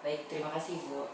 Baik, terima kasih Bu.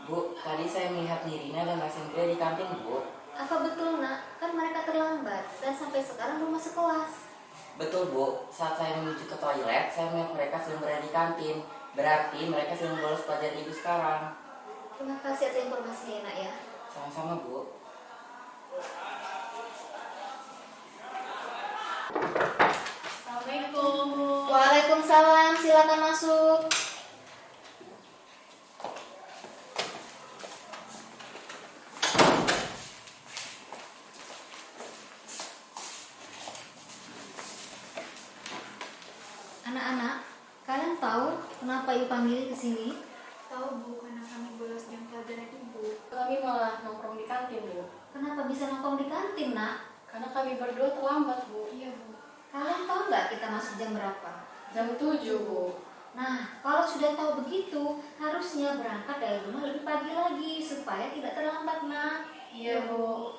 Bu, tadi saya melihat Nirina dan Mas Indra di kantin, Bu. Apa betul, Nak? Kan mereka terlambat dan sampai sekarang belum masuk kelas. Betul, Bu. Saat saya menuju ke toilet, saya melihat mereka sedang berada di kantin. Berarti mereka sedang bolos pelajaran Ibu sekarang. Terima kasih atas informasinya, Nak ya. Sama-sama, Bu. Assalamualaikum. Waalaikumsalam, silakan masuk. Anak-anak, kalian tahu kenapa Ibu panggil ke sini? Tahu Bu, karena kami bolos jam pelajaran Ibu. Kami malah nongkrong di kantin Bu. Kenapa bisa nongkrong di kantin, Nak? Karena kami berdua terlambat Bu. Iya Bu. Kalian tahu nggak kita masuk jam berapa? Jam 7 Bu. Nah, kalau sudah tahu begitu, harusnya berangkat dari rumah lebih pagi lagi supaya tidak terlambat, Nak. Iya Bu.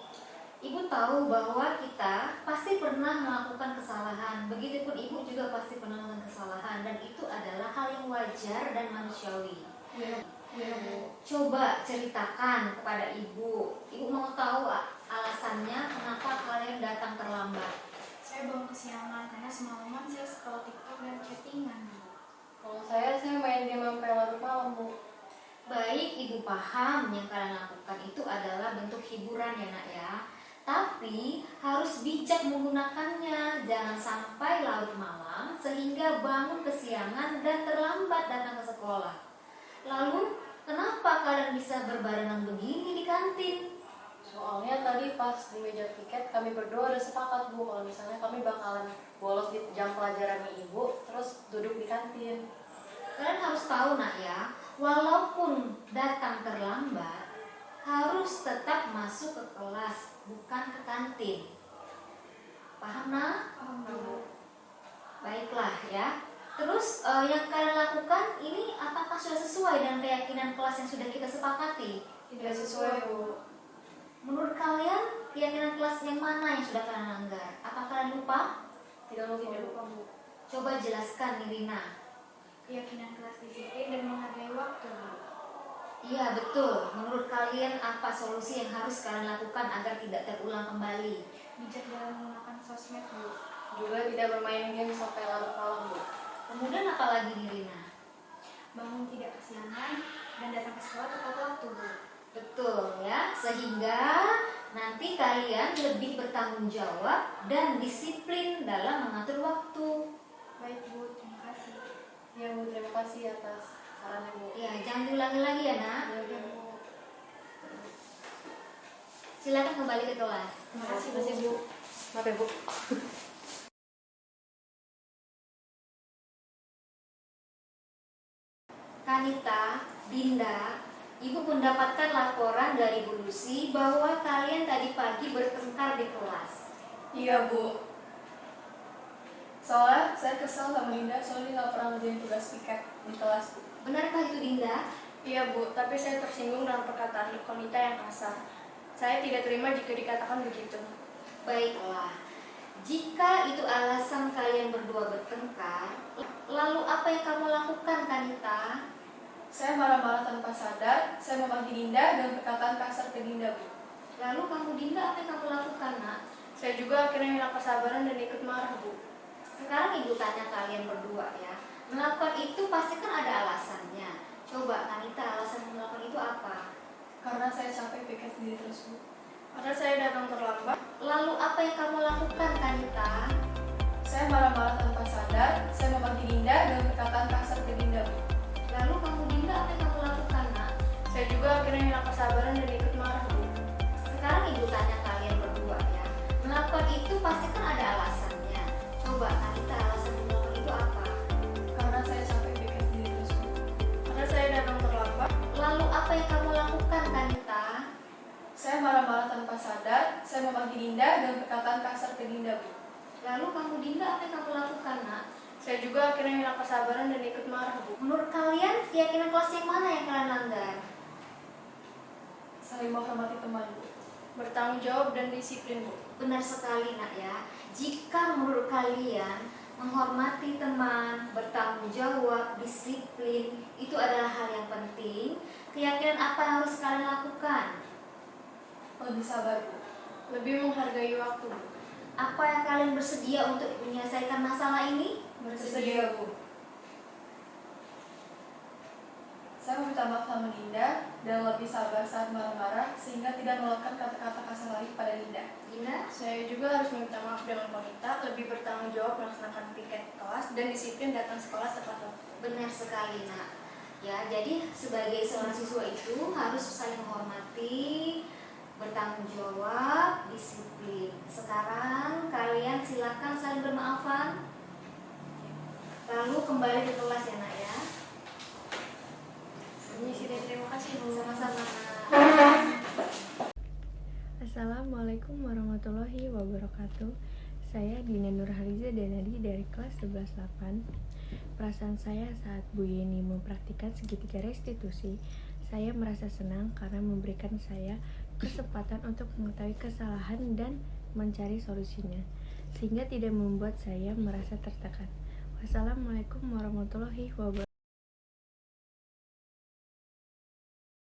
Ibu tahu bahwa kita pasti pernah melakukan kesalahan. Begitupun ibu juga pasti pernah melakukan kesalahan, dan itu adalah hal yang wajar dan manusiawi. Iya. Iya Bu. Coba ceritakan kepada ibu. Ibu mau tahu alasannya kenapa kalian datang terlambat. Saya bangun kesiangan karena semalaman saya scroll TikTok dan chattingan Bu. Kalau saya main game sampai larut malam Bu. Baik, ibu paham yang kalian lakukan itu adalah bentuk hiburan ya, Nak ya. Tapi harus bijak menggunakannya, jangan sampai larut malam sehingga bangun kesiangan dan terlambat datang ke sekolah. Lalu, kenapa kalian bisa berbarengan begini di kantin? Soalnya tadi pas di meja tiket kami berdua udah sepakat Bu kalau misalnya kami bakalan bolos di jam pelajarannya Ibu terus duduk di kantin. Kalian harus tahu, Nak ya, walaupun datang terlambat, harus tetap masuk ke kelas, bukan ke kantin. Paham, Nak? Paham Bu. Baiklah ya. Terus yang kalian lakukan ini apakah sudah sesuai dengan keyakinan kelas yang sudah kita sepakati? Tidak sesuai Bu. Menurut kalian, keyakinan kelas yang mana yang sudah kalian langgar? Apa kalian lupa? Tidak lupa Bu. Coba jelaskan, Nirina. Keyakinan kelas disiplin dan menghargai waktu Bu. Iya, betul. Menurut kalian apa solusi yang harus kalian lakukan agar tidak terulang kembali? Bijak dalam menggunakan sosmed Bu. Juga tidak bermain game sampai larut malam Bu. Kemudian apa lagi, Nirina? Bangun tidak kesiangan dan datang ke sekolah tepat waktu Bu. Betul ya, sehingga nanti kalian lebih bertanggung jawab dan disiplin dalam mengatur waktu. Baik Bu, terima kasih. Ya Bu, terima kasih atas sarannya Bu. Ya, jangan diulangi lagi ya, Nak. Ya Bu. Silakan kembali ke kelas. Terima kasih Bu. Maaf ya Bu. Kanita, Dinda, Ibu mendapatkan laporan dari Bu Lucy bahwa kalian tadi pagi bertengkar di kelas. Iya Bu. Soalnya saya kesel sama Dinda soalnya nggak pernah ngerjain tugas piket di kelas Bu. Benarkah itu, Dinda? Iya Bu, tapi saya tersinggung dengan perkataan Konita yang kasar. Saya tidak terima jika dikatakan begitu. Baiklah, jika itu alasan kalian berdua bertengkar, lalu apa yang kamu lakukan, Kanita? Saya marah-marah tanpa sadar, saya memaki Dinda dan perkataan kasar ke Dinda Bu. Lalu kamu, Dinda, apa yang kamu lakukan, Nak? Saya juga akhirnya hilang kesabaran dan ikut marah Bu. Sekarang Ibu tanya kalian berdua ya, melakukan itu pasti kan ada alasannya. Coba Kanita, alasan melakukan itu apa? Karena saya capek piket sendiri terus Bu. Karena saya datang terlambat, Lalu apa yang kamu lakukan, Kanita? saya marah-marah tanpa sadar, saya memaki Dinda dan perkataan kasar ke Dinda Bu. Lalu kamu, Dinda, apa yang kamu lakukan, Nak? Saya juga akhirnya hilang kesabaran dan ikut marah Bu. Sekarang Ibu tanya kalian berdua ya, melakukan itu pasti kan ada alasannya. Coba Kanita, alasan melakukan itu apa? Karena saya capek piket sendiri terus Bu. Karena saya datang terlambat, Lalu apa yang kamu lakukan, Kanita? saya marah-marah malah tanpa sadar saya memanggil Dinda dan perkataan kasar ke Dinda, Bu. Lalu kamu Dinda, apa yang kamu lakukan, Nak? Saya juga akhirnya hilang kesabaran dan ikut marah, Bu. Menurut kalian, keyakinan kelas yang mana yang kalian langgar? Saling menghormati teman, Bu. Bertanggung jawab dan disiplin, Bu. Benar sekali, Nak ya. Jika menurut kalian menghormati teman, bertanggung jawab, disiplin itu adalah hal yang penting, keyakinan apa yang harus kalian lakukan? Lebih sabar, Bu. Lebih menghargai waktu, Bu. Apa yang kalian bersedia untuk menyelesaikan masalah ini? Bersedia, Bu. Saya meminta maaf sama Dinda dan lebih sabar saat marah-marah sehingga tidak melakukan kata-kata kasar lagi pada Dinda. Dinda? Saya juga harus meminta maaf dengan wanita, lebih bertanggung jawab melaksanakan piket kelas dan disiplin datang sekolah tepat waktu. Benar sekali, Nak. Ya, jadi sebagai seorang siswa itu harus saling menghormati, bertanggung jawab, disiplin. Sekarang kalian silakan saling bermaafan. Lalu kembali ke kelas ya, Nak ya. Permisi dan terima kasih, Bu. Sama-sama, Nak. Assalamualaikum warahmatullahi wabarakatuh. Saya Dina Nurhaliza Danadi dari kelas 11-8. Perasaan saya saat Bu Yeni mempraktikkan segitiga restitusi, saya merasa senang karena memberikan saya kesempatan untuk mengetahui kesalahan dan mencari solusinya, sehingga tidak membuat saya merasa tertekan. Wassalamualaikum warahmatullahi wabarakatuh.